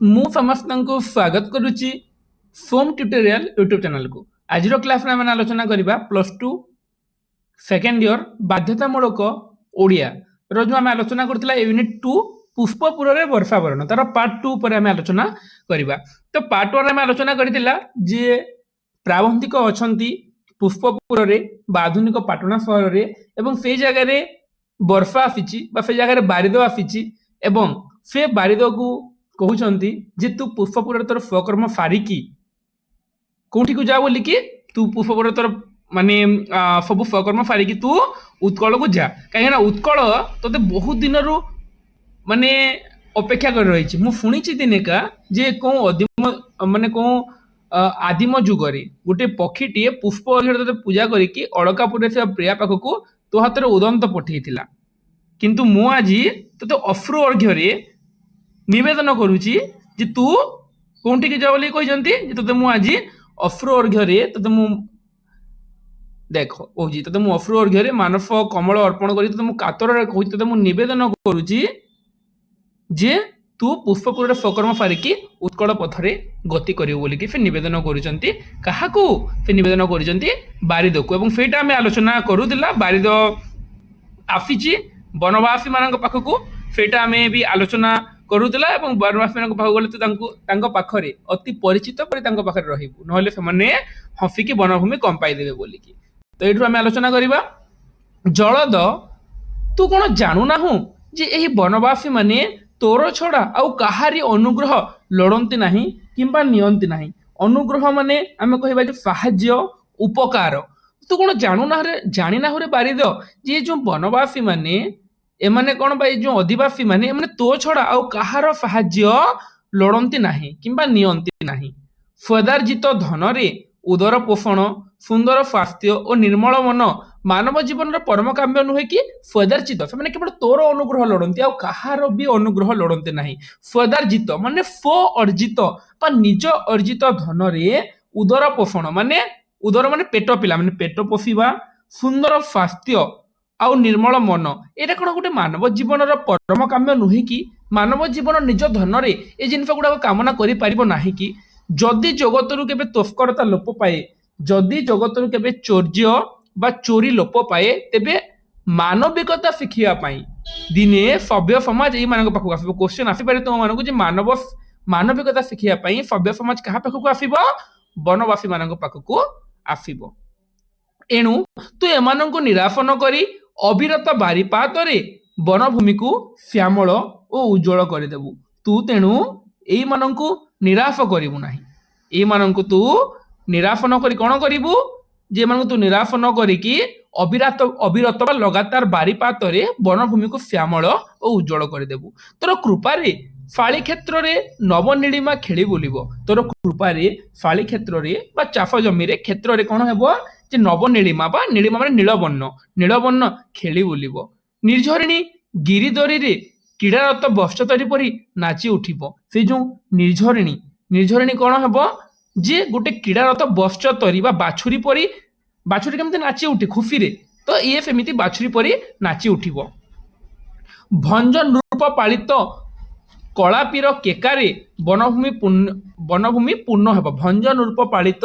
ମୁଁ ସମସ୍ତଙ୍କୁ ସ୍ୱାଗତ କରୁଛି ସୋମ ଟ୍ୟୁଟୋରିଆଲ ୟୁଟ୍ୟୁବ ଚ୍ୟାନେଲକୁ। ଆଜିର କ୍ଲାସରେ ଆମେ ଆଲୋଚନା କରିବା ପ୍ଲସ୍ ଟୁ ସେକେଣ୍ଡ ଇୟର ବାଧ୍ୟତାମୂଳକ ଓଡ଼ିଆ ର ଯେଉଁ ଆମେ ଆଲୋଚନା କରୁଥିଲା ୟୁନିଟ୍ 2 ପୁଷ୍ପପୁରରେ ବର୍ଷାବରଣ ତାର ପାର୍ଟ 2 ଉପରେ ଆମେ ଆଲୋଚନା କରିବା। ତ ପାର୍ଟ 1 ଆମେ ଆଲୋଚନା କରିଥିଲା ଯେ ପ୍ରାବନ୍ଧିକ ଅଛନ୍ତି ପୁଷ୍ପପୁରରେ ବା ଆଧୁନିକ ପାଟଣା ସହରରେ ଏବଂ ସେଇ ଜାଗାରେ ବର୍ଷା ଆସିଛି ବା ସେ ଜାଗାରେ ବାରିଦ ଆସିଛି ଏବଂ ସେ ବାରିଦକୁ କହୁଛନ୍ତି ଯେ ତୁ ପୁଷ୍ପପୁରରେ ତୋର ସ୍ୱକର୍ମ ସାରିକି କୋଉଠିକୁ ଯା ବୋଲିକି ତୁ ପୁଷ୍ପପୁରରେ ତୋର ମାନେ ସବୁ ସ୍ୱକର୍ମ ସାରିକି ତୁ ଉତ୍କଳକୁ ଯା, କାହିଁକିନା ଉତ୍କଳ ତୋତେ ବହୁତ ଦିନରୁ ମାନେ ଅପେକ୍ଷା କରି ରହିଛି। ମୁଁ ଶୁଣିଛି ଦିନେକା ଯେ କୋଉ ଆଦିମ ଯୁଗରେ ଗୋଟେ ପକ୍ଷୀଟିଏ ପୁଷ୍ପ ଅର୍ଘ୍ୟରେ ତୋତେ ପୂଜା କରିକି ଅଳକାପୁରରେ ଥିବା ପ୍ରିୟା ପାଖକୁ ତୋ ହାତରେ ଉଦନ୍ତ ପଠେଇଥିଲା, କିନ୍ତୁ ମୁଁ ଆଜି ତୋତେ ଅଶ୍ରୁ ଅର୍ଘ୍ୟରେ ନିବେଦନ କରୁଛି ଯେ ତୁ କୋଉଠିକି ଯା ବୋଲି କହିଛନ୍ତି ଯେ ତୋତେ ମୁଁ ଆଜି ଅଶ୍ରୁ ଅର୍ଘ୍ୟରେ ତୋତେ ମୁଁ ଅଶ୍ରୁ ଅର୍ଘ୍ୟରେ ମାନସ କମଳ ଅର୍ପଣ କରି ତୋତେ ମୁଁ କାତରରେ କହୁଛି, ତୋତେ ମୁଁ ନିବେଦନ କରୁଛି ଯେ ତୁ ପୁଷ୍ପପୁରରେ ସ୍ୱକର୍ମ ସାରିକି ଉତ୍କଳ ପଥରେ ଗତି କରିବୁ ବୋଲିକି ସେ ନିବେଦନ କରୁଛନ୍ତି। କାହାକୁ ସେ ନିବେଦନ କରୁଛନ୍ତି? ବାରିଦକୁ। ଏବଂ ସେଇଟା ଆମେ ଆଲୋଚନା କରୁଥିଲା। ବାରିଦ ଆସିଛି ବନବାସୀ ମାନଙ୍କ ପାଖକୁ, ସେଇଟା ଆମେ ବି ଆଲୋଚନା କରୁଥିଲା ଏବଂ ବନବାସୀ ମାନଙ୍କ ପାଖକୁ ଗଲେ ତୁ ତାଙ୍କ ପାଖରେ ଅତି ପରିଚିତ କରି ତାଙ୍କ ପାଖରେ ରହିବୁ, ନହେଲେ ସେମାନେ ହସିକି ବନଭୂମି କମ୍ପାଇ ଦେବେ ବୋଲିକି। ତ ଏଇଠୁ ଆମେ ଆଲୋଚନା କରିବା। ଜଳଦ, ତୁ କ'ଣ ଜାଣୁନାହୁଁ ଯେ ଏହି ବନବାସୀ ମାନେ ତୋର ଛଡ଼ା ଆଉ କାହାରି ଅନୁଗ୍ରହ ଲୋଡ଼ନ୍ତି ନାହିଁ କିମ୍ବା ନିଅନ୍ତି ନାହିଁ। ଅନୁଗ୍ରହ ମାନେ ଆମେ କହିବା ଯେ ସାହାଯ୍ୟ, ଉପକାର। ତୁ କ'ଣ ଜାଣିନାହୁଁ ରେ ବାରିଦ ଯେ ଯୋଉ ବନବାସୀ ମାନେ ଏମାନେ କ'ଣ ବା ଯୋଉ ଅଧିବାସୀ ମାନେ ଏମାନେ ତୋ ଛଡ଼ା ଆଉ କାହାର ସାହାଯ୍ୟ ଲୋଡ଼ନ୍ତି ନାହିଁ କିମ୍ବା ନିଅନ୍ତି ନାହିଁ। ସ୍ୱଦାର୍ଜିତ ଧନରେ ଉଦର ପୋଷଣ, ସୁନ୍ଦର ସ୍ୱାସ୍ଥ୍ୟ ଓ ନିର୍ମଳ ମନ ମାନବ ଜୀବନର ପରମ କାମ୍ୟ ନୁହେଁ କି? ସ୍ୱଦାର୍ଜିତ, ସେମାନେ କେବଳ ତୋର ଅନୁଗ୍ରହ ଲୋଡ଼ନ୍ତି ଆଉ କାହାର ବି ଅନୁଗ୍ରହ ଲୋଡ଼ନ୍ତି ନାହିଁ। ସ୍ୱଦାର୍ଜିତ ମାନେ ସ୍ୱ ଅର୍ଜିତ ବା ନିଜ ଅର୍ଜିତ ଧନରେ ଉଦର ପୋଷଣ ମାନେ ଉଦର ମାନେ ପେଟ ପିଲା, ମାନେ ପେଟ ପୋଷିବା, ସୁନ୍ଦର ସ୍ୱାସ୍ଥ୍ୟ ଆଉ ନିର୍ମଳ ମନ, ଏଇଟା କ'ଣ ଗୋଟେ ମାନବ ଜୀବନର ପରମ କାମ୍ୟ ନୁହେଁ କି? ମାନବ ଜୀବନ ନିଜ ଧନରେ ଏ ଜିନିଷ ଗୁଡ଼ାକ କାମନା କରିପାରିବ ନାହିଁ କି? ଯଦି ଜଗତରୁ କେବେ ତସ୍କରତା ଲୋପ ପାଏ, ଯଦି ଜଗତରୁ କେବେ ଚୌର୍ଯ୍ୟ ବା ଚୋରି ଲୋପ ପାଏ, ତେବେ ମାନବିକତା ଶିଖିବା ପାଇଁ ଦିନେ ସଭ୍ୟ ସମାଜ ଏଇମାନଙ୍କ ପାଖକୁ ଆସିବ। କ୍ୱେଶ୍ଚନ ଆସିପାରେ ତୁମମାନଙ୍କୁ ଯେ ମାନବିକତା ଶିଖିବା ପାଇଁ ସଭ୍ୟ ସମାଜ କାହା ପାଖକୁ ଆସିବ? ବନବାସୀ ମାନଙ୍କ ପାଖକୁ ଆସିବ। ଏଣୁ ତୁ ଏମାନଙ୍କୁ ନିରାଶ ନ କରି ଅବିରତ ବାରିପାତରେ ବନଭୂମିକୁ ଶ୍ୟାମଳ ଓ ଉଜ୍ଜଳ କରିଦେବୁ। ତୁ ତେଣୁ ଏଇମାନଙ୍କୁ ନିରାଶ କରିବୁ ନାହିଁ। ଏଇମାନଙ୍କୁ ତୁ ନିରାଶ ନ କରି କ'ଣ କରିବୁ? ଯେମାନଙ୍କୁ ତୁ ନିରାଶ ନ କରିକି ଅବିରତ ବା ଲଗାତାର ବାରିପାତରେ ବନଭୂମିକୁ ଶ୍ୟାମଳ ଓ ଉଜ୍ଜଳ କରିଦେବୁ। ତୋର କୃପାରେ ଫାଳି କ୍ଷେତ୍ରରେ ନବନୀଳିମା ଖେଳି ବୁଲିବ। ତୋର କୃପାରେ ଫାଳି କ୍ଷେତ୍ରରେ ବା ଚାଷ ଜମିରେ କ୍ଷେତ୍ରରେ କ'ଣ ହେବ? ଯେ ନବନୀଳିମା ବା ନୀଳିମା ମାନେ ନୀଳବର୍ଣ୍ଣ ଖେଳି ବୁଲିବ। ନିର୍ଝରିଣୀ ଗିରିଦରୀରେ କ୍ରୀଡ଼ାରତ ବଶ୍ଚତରୀ ପରି ନାଚି ଉଠିବ। ସେ ଯୋଉ ନିର୍ଝରିଣୀ କ'ଣ ହେବ? ଯେ ଗୋଟେ କ୍ରୀଡ଼ାରତ ବଶ୍ଚତରୀ ବା ବାଛୁରୀ ପରି, ବାଛୁରୀ କେମିତି ନାଚି ଉଠେ ଖୁସିରେ, ତ ଇଏ ସେମିତି ବାଛୁରୀ ପରି ନାଚି ଉଠିବ। ଭଞ୍ଜ ନୃପ ପାଳିତ କଳାପୀର କେକାରେ ବନଭୂମି ପୂର୍ଣ୍ଣ ହେବ। ଭଞ୍ଜ ନୃପ ପାଳିତ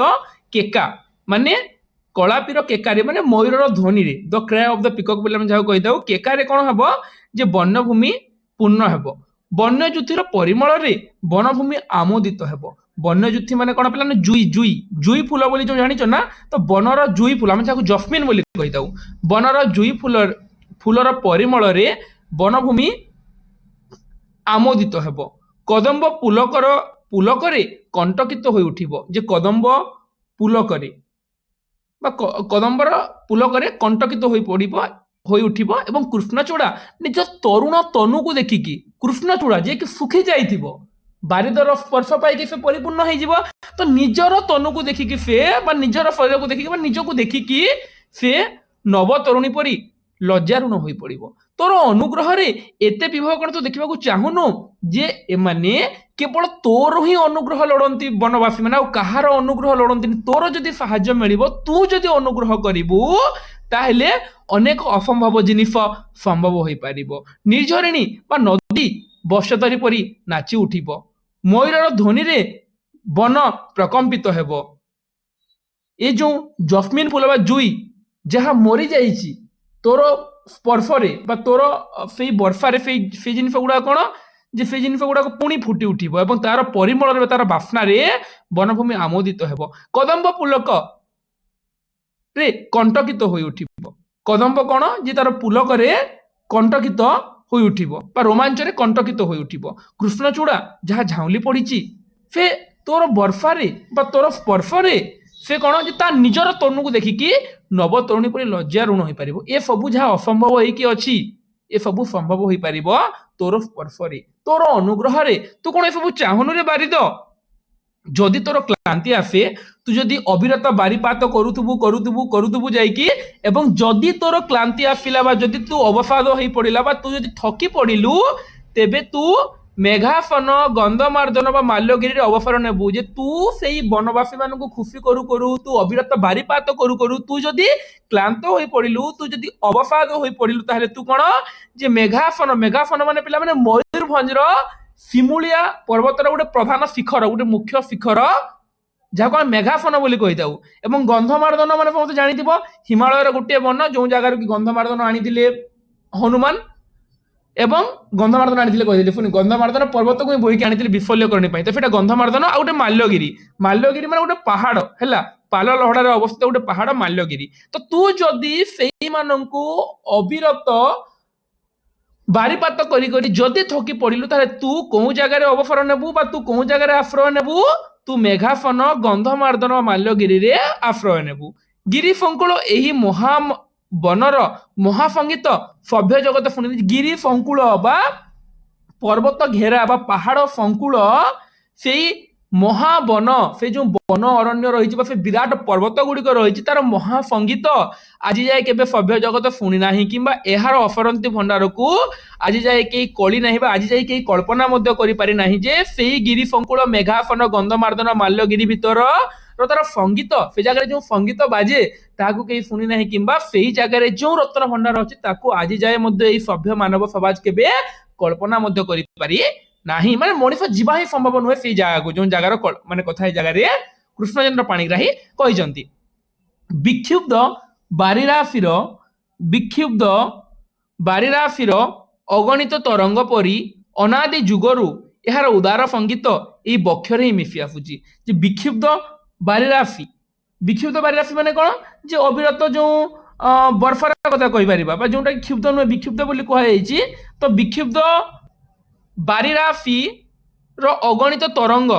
କେକା ମାନେ କଳାପୀର କେକାରେ ମାନେ ମୟୂରର ଧ୍ୱନିରେ, ଦ କ୍ରାଏ ଅଫ୍ ଦ ପିକକ୍ ବୋଲି ଆମେ ଯାହାକୁ କହିଥାଉ, କେକାରେ କ'ଣ ହେବ? ଯେ ବନଭୂମି ପୂର୍ଣ୍ଣ ହେବ। ବନ୍ୟଜ୍ୟୋତିର ପରିମଳରେ ବନଭୂମି ଆମୋଦିତ ହେବ। ବନ୍ୟଜ୍ୟୋତି ମାନେ କ'ଣ ପିଲାମାନେ? ଜୁଇ ଫୁଲ ବୋଲି ଯୋଉ ଜାଣିଛ ନା, ତ ବନର ଜୁଇ ଫୁଲ ଆମେ ଯାହାକୁ ଜସ୍ମିନ ବୋଲି କହିଥାଉ, ବନର ଜୁଇ ଫୁଲର ପରିମଳରେ ବନଭୂମି ଆମୋଦିତ ହେବ। କଦମ୍ବ ପୁଲକରେ କଣ୍ଟକିତ ହୋଇ ଉଠିବ। ଯେ କଦମ୍ବ ପୁଲକରେ ବା କଦମ୍ବର ପୁଲକରେ କଣ୍ଟକିତ ହୋଇ ଉଠିବ ଏବଂ କୃଷ୍ଣଚୂଡ଼ା ନିଜ ତରୁଣ ତନୁକୁ ଦେଖିକି, କୃଷ୍ଣଚୂଡ଼ା ଯିଏକି ଶୁଖି ଯାଇଥିବ, ବାରିଦର ସ୍ପର୍ଶ ପାଇକି ସେ ପରିପୂର୍ଣ୍ଣ ହେଇଯିବ, ତ ନିଜର ତନୁକୁ ଦେଖିକି ସେ ବା ନିଜର ଶରୀରକୁ ଦେଖିକି ବା ନିଜକୁ ଦେଖିକି ସେ ନବତରୁଣୀ ପରି ଲଜ୍ଜାରୁଣ ହୋଇ ପଡ଼ିବ। ତୋର ଅନୁଗ୍ରହରେ ଏତେ ବିଭବ କ'ଣ ତୁ ଦେଖିବାକୁ ଚାହୁଁନୁ? ଯେ ଏମାନେ କେବଳ ତୋର ହିଁ ଅନୁଗ୍ରହ ଲୋଡ଼ନ୍ତି ବନବାସୀ ମାନେ, ଆଉ କାହାର ଅନୁଗ୍ରହ ଲୋଡ଼ନ୍ତିନି। ତୋର ଯଦି ସାହାଯ୍ୟ ମିଳିବ, ତୁ ଯଦି ଅନୁଗ୍ରହ କରିବୁ, ତାହେଲେ ଅନେକ ଅସମ୍ଭବ ଜିନିଷ ସମ୍ଭବ ହୋଇପାରିବ। ନିର୍ଝରିଣୀ ବା ନଦୀ ବଶ୍ଚତରୀ ପରି ନାଚି ଉଠିବ। ମୟୂରର ଧ୍ୱନିରେ ବନ ପ୍ରକମ୍ପିତ ହେବ। ଏ ଯେଉଁ ଜସ୍ମିନ ଫୁଲ ବା ଜୁଇ ଯାହା ମରି ଯାଇଛି ତୋର ସ୍ପର୍ଶରେ ବା ତୋର ସେଇ ବର୍ଷାରେ ସେଇ ଜିନିଷ ଗୁଡାକ କଣ ଯେ ସେଇ ଜିନିଷ ଗୁଡାକ ପୁଣି ଫୁଟି ଉଠିବ ଏବଂ ତାର ପରିମଳରେ ତାର ବାସ୍ନାରେ ବନଭୂମି ଆମୋଦିତ ହେବ। କଦମ୍ବ ପୁଲକ ରେ କଣ୍ଟକିତ ହୋଇ ଉଠିବ। କଦମ୍ବ କଣ ଯେ ତାର ପୁଲକରେ କଣ୍ଟକିତ ହୋଇ ଉଠିବ ବା ରୋମାଞ୍ଚରେ କଣ୍ଟକିତ ହୋଇ ଉଠିବ। କୃଷ୍ଣଚୂଡା ଯାହା ଝାଉଁଲି ପଡିଛି ସେ ତୋର ବର୍ଷାରେ ବା ତୋର ସ୍ପର୍ଶରେ ସେ କଣ ଯେ ତା ନିଜର ତନୁକୁ ଦେଖିକି ନବତରୁଣୀ ପରି ଲଜ୍ଜା ଋଣ ହୋଇପାରିବ। ଏ ସବୁ ଯାହା ଅସମ୍ଭବ ହେଇକି ଅଛି ଏ ସବୁ ସମ୍ଭବ ହୋଇପାରିବ ତୋର ସ୍ପର୍ଶରେ, ତୋର ଅନୁଗ୍ରହରେ। ତୁ କଣ ଏସବୁ ଚାହୁଁନୁରେ ବାରିଦ? ଯଦି ତୋର କ୍ଳାନ୍ତି ଆସେ ତୁ ଯଦି ଅବିରତ ବାରିପାତ କରୁଥିବୁ ଯାଇକି ଏବଂ ଯଦି ତୋର କ୍ଳାନ୍ତି ଆସିଲା ବା ଯଦି ତୁ ଅବସାଦ ହେଇ ପଡିଲା ବା ତୁ ଯଦି ଥକି ପଡିଲୁ ତେବେ ତୁ ମେଘାସନ ଗନ୍ଧମାର୍ଦ୍ଦନ ବା ମାଲ୍ୟଗିରିରେ ଅବସର ନେବୁ। ଯେ ତୁ ସେଇ ବନବାସୀ ମାନଙ୍କୁ ଖୁସି କରୁ କରୁ ତୁ ଅବିରତ ବାରିପାତ କରୁ କରୁ ତୁ ଯଦି କ୍ଳାନ୍ତ ହୋଇ ପଡିଲୁ, ତୁ ଯଦି ଅବସାଦ ହୋଇ ପଡିଲୁ ତାହେଲେ ତୁ କଣ ଯେ ମେଘାସନ ମାନେ ପିଲାମାନେ ମୟୂରଭଞ୍ଜର ଶିମୁଳିଆ ପର୍ବତର ଗୋଟେ ପ୍ରଧାନ ଶିଖର, ଗୋଟେ ମୁଖ୍ୟ ଶିଖର ଯାହାକୁ ଆମେ ମେଘାସନ ବୋଲି କହିଥାଉ। ଏବଂ ଗନ୍ଧମାର୍ଦ୍ଦନ ମାନେ ସମସ୍ତେ ଜାଣିଥିବ ହିମାଳୟର ଗୋଟିଏ ବନ ଯୋଉ ଜାଗାରୁ କି ଗନ୍ଧମାର୍ଦ୍ଦନ ଆଣିଥିଲେ ହନୁମାନ ଏବଂ ଗନ୍ଧମାର୍ଦ୍ଦନ ଆଣିଥିଲେ କହିଥିଲେ ପୁଣି ଗନ୍ଧମାର୍ଦ୍ଦନ ପର୍ବତକୁ ବୋହିକି ଆଣିଥିଲେ ବିଫଲ୍ୟକରଣୀ ପାଇଁ। ତ ସେଇଟା ଗନ୍ଧମାର୍ଦ୍ଦନ ଆଉ ଗୋଟେ ମାଲ୍ୟଗିରି ମାନେ ଗୋଟେ ପାହାଡ ହେଲା, ପାଲ ଲହଡାରେ ଅବସ୍ଥିତ ଗୋଟେ ପାହାଡ ମାଲ୍ୟଗିରି। ତ ତୁ ଯଦି ସେଇମାନଙ୍କୁ ଅବିରତ ବାରିପାତ କରି କରି ଯଦି ଥକି ପଡିଲୁ ତାହେଲେ ତୁ କୋଉ ଜାଗାରେ ଅବସର ନେବୁ ବା ତୁ କୋଉ ଜାଗାରେ ଆଶ୍ରୟ ନେବୁ? ତୁ ମେଘାସନ ଗନ୍ଧମାର୍ଦ୍ଦନ ମାଲ୍ୟଗିରିରେ ଆଶ୍ରୟ ନେବୁ। ଗିରି ଫଙ୍କୁଳ ଏହି ବନର ମହାସଙ୍ଗୀତ ସଭ୍ୟ ଜଗତ ଶୁଣି। ଗିରି ଫଙ୍କୁଳ ବା ପର୍ବତ ଘେରା ବା ପାହାଡ ଫଙ୍କୁଳ ସେଇ ମହାବନ, ସେ ଯୋଉ ବନ ଅରଣ୍ୟ ରହିଛି ବା ସେ ବିରାଟ ପର୍ବତ ଗୁଡିକ ରହିଛି ତାର ମହାସଙ୍ଗୀତ ଆଜି ଯାଏ କେବେ ସଭ୍ୟ ଜଗତ ଶୁଣି ନାହିଁ କିମ୍ବା ଏହାର ଅଫରନ୍ତି ଭଣ୍ଡାରକୁ ଆଜି ଯାଏ କେହି କଳି ନାହିଁ ବା ଆଜି ଯାଏ କେହି କଳ୍ପନା ମଧ୍ୟ କରିପାରି ନାହିଁ ଯେ ସେଇ ଗିରି ଫଙ୍କୁଳ ମେଘାସନ ଗନ୍ଧମାର୍ଦ୍ଦନ ମାଲ୍ୟଗିରି ଭିତର ତାର ସଙ୍ଗୀତ, ସେ ଜାଗାରେ ଯୋଉ ସଙ୍ଗୀତ ବାଜେ ତାହାକୁ କେହି ଶୁଣି ନାହିଁ କିମ୍ବା ସେଇ ଜାଗାରେ ଯୋଉ ରତ୍ନ ଭଣ୍ଡାର ଅଛି ତାକୁ ଆଜି ଯାଏ ମଧ୍ୟ ଏଇ ସଭ୍ୟ ମାନବ ସମାଜ କେବେ କଳ୍ପନା ମଧ୍ୟ କରିପାରି ନାହିଁ। ମାନେ ମଣିଷ ଯିବା ହିଁ ସମ୍ଭବ ନୁହେଁ ସେଇ ଜାଗାକୁ ଯୋଉ ଜାଗାର ମାନେ କଥା ଏଇ ଜାଗାରେ କୃଷ୍ଣଚନ୍ଦ୍ର ପାଣିଗ୍ରାହୀ କହିଛନ୍ତି। ବିକ୍ଷୁବ୍ଧ ବାରିରାଶିର ଅଗଣିତ ତରଙ୍ଗ ପରି ଅନାଦି ଯୁଗରୁ ଏହାର ଉଦାର ସଙ୍ଗୀତ ଏଇ ବକ୍ଷରେ ହିଁ ମିଶି ଆସୁଛି। ଯେ ବିକ୍ଷୁବ୍ଧ ବାରିରାଶି ମାନେ କଣ ଯେ ଅବିରତ ଯୋଉ ବର୍ଷାର କଥା କହିପାରିବା ବା ଯୋଉଟା କି କ୍ଷୁବ୍ଧ ନୁହେଁ ବିକ୍ଷୁବ୍ଧ ବୋଲି କୁହାଯାଇଛି। ତ ବିକ୍ଷୁବ୍ଧ ବାରିରାଶି ର ଅଗଣିତ ତରଙ୍ଗ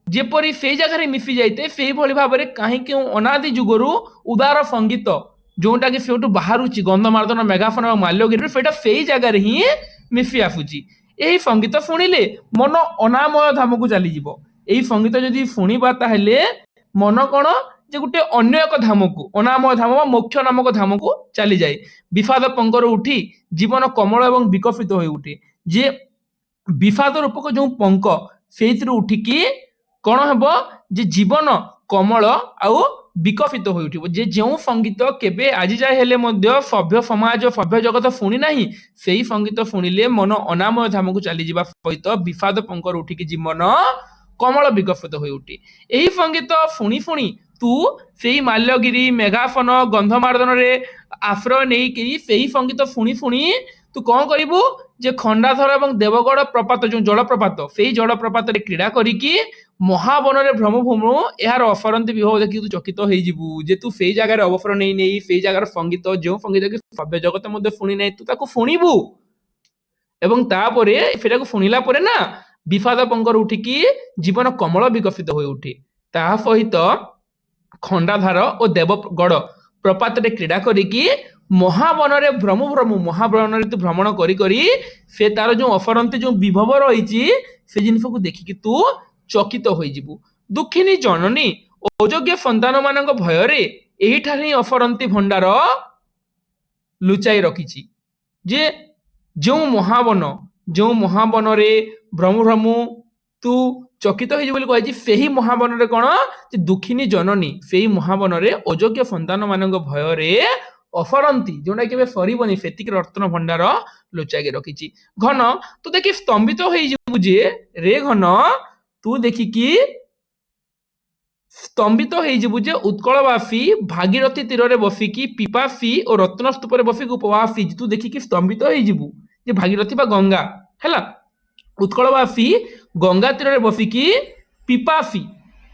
ଯେପରି ସେଇ ଜାଗାରେ ମିଶି ଯାଇଥାଏ ସେଇଭଳି ଭାବରେ କାହିଁକି ଅନାଦି ଯୁଗରୁ ଉଦାର ସଙ୍ଗୀତ ଯୋଉଟା କି ସେଠୁ ବାହାରୁଛି ଗନ୍ଧମାର୍ଦ୍ଦନ ମେଘାସନ ମାଲ୍ୟଗିରିରୁ ସେଇଟା ସେଇ ଜାଗାରେ ହିଁ ମିଶି ଆସୁଛି। ଏହି ସଙ୍ଗୀତ ଶୁଣିଲେ ମନ ଅନାମୟ ଧାମକୁ ଚାଲିଯିବ। ଏହି ସଙ୍ଗୀତ ଯଦି ଶୁଣିବା ତାହେଲେ ମନ କଣ ଯେ ଗୋଟେ ଅନ୍ୟ ଏକ ଧାମକୁ ଅନାମୟ ଧାମ ବା ମୋକ୍ଷ ନାମକ ଧାମକୁ ଚାଲିଯାଏ। ବିଷାଦ ପଙ୍କରୁ ଉଠି ଜୀବନ କମଳ ଏବଂ ବିକଶିତ ହୋଇ ଉଠେ। ଯେ ବିଷାଦ ରୂପକ ଯୋଉ ପଙ୍କ ସେଇଥିରୁ ଉଠିକି କଣ ହେବ ଯେ ଜୀବନ କମଳ ଆଉ ବିକଶିତ ହୋଇ ଉଠିବ। ଯେ ଯେଉଁ ସଙ୍ଗୀତ କେବେ ଆଜି ଯାଏ ହେଲେ ମଧ୍ୟ ସଭ୍ୟ ସମାଜ ସଭ୍ୟ ଜଗତ ଶୁଣି ନାହିଁ ସେଇ ସଙ୍ଗୀତ ଶୁଣିଲେ ମନ ଅନାମୟ ଧାମକୁ ଚାଲିଯିବା ସହିତ ବିଷାଦ ପଙ୍କରୁ ଉଠିକି ଜୀବନ କମଳ ବିକଶିତ ହୋଇ ଉଠେ। ଏହି ସଙ୍ଗୀତ ଶୁଣି ଶୁଣି ତୁ ସେଇ ମାଲ୍ୟଗିରି ମେଘାସନ ଗନ୍ଧମାର୍ଦ୍ଦନରେ ଆଶ୍ରୟ ନେଇକି ସେଇ ସଙ୍ଗୀତ ଶୁଣି ଶୁଣି ତୁ କଣ କରିବୁ ଯେ ଖଣ୍ଡାଧର ଏବଂ ଦେବଗଡ଼ ପ୍ରପାତ ଯୋଉ ଜଳପ୍ରପାତ ସେଇ ଜଳପ୍ରପାତରେ କ୍ରୀଡ଼ା କରିକି ମହାବନରେ ଭ୍ରମଭୂମୁ ଏହାର ଅଫରନ୍ତି ବିଭବ ଦେଖି ତୁ ଚକିତ ହେଇଯିବୁ। ଯେ ତୁ ସେଇ ଜାଗାରେ ଅବସର ନେଇ ସେଇ ଜାଗାର ସଙ୍ଗୀତ ଯେଉଁ ସଙ୍ଗୀତ କି ସଭ୍ୟ ଜଗତ ମଧ୍ୟ ଶୁଣି ନାହିଁ ତୁ ତାକୁ ଶୁଣିବୁ ଏବଂ ତାପରେ ସେଟାକୁ ଶୁଣିଲା ପରେ ନା ବିଷାଦ ପଙ୍କରୁ ଉଠିକି ଜୀବନ କମଳ ବିକଶିତ ହୋଇ ଉଠେ। ତାହା ସହିତ ଖଣ୍ଡାଧାର ଓ ଦେବଗଡ଼ ପ୍ରପାତରେ କ୍ରୀଡ଼ା କରିକି ମହାବନରେ ମହାବନରେ ତୁ ଭ୍ରମଣ କରି କରି ସେ ତାର ଯୋଉ ଅଫରନ୍ତି ଯୋଉ ବିଭବ ରହିଛି ସେ ଜିନିଷକୁ ଦେଖିକି ତୁ ଚକିତ ହୋଇଯିବୁ। ଦୁଃଖିନୀ ଜନନୀ ଅଯୋଗ୍ୟ ସନ୍ତାନ ମାନଙ୍କ ଭୟରେ ଏହିଠାରେ ହିଁ ଅଫରନ୍ତି ଭଣ୍ଡାର ଲୁଚାଇ ରଖିଛି। ଯେ ଯେଉଁ ମହାବନରେ ଭ୍ରମୁ ତୁ ଚକିତ ହେଇଯିବୁ ବୋଲି କୁହାଯାଇଛି ସେହି ମହାବନରେ କଣ ଯେ ଦୁଃଖିନୀ ଜନନୀ ସେଇ ମହାବନରେ ଅଯୋଗ୍ୟ ସନ୍ତାନ ମାନଙ୍କ ଭୟରେ ଅଫରନ୍ତି ଯୋଉଟା କେବେ ସରିବନି ସେତିକି ରତ୍ନ ଭଣ୍ଡାର ଲୁଚାଇକି ରଖିଛି। ଘନ ତୁ ଦେଖି ସ୍ତମ୍ଭିତ ହେଇଯିବୁ ଯେ ରେ ଘନ तू देखिकी स्तंभित हो जे उत्कलवासी भागीरथी तीर रे बसिकी पिपासी और रत्न स्तूप बसिकी उपवासी तू देखिकी स्तंभित हो जे भागीरथी बा गंगा है उत्कलवासी गंगा तीर रे बसिकी पिपासी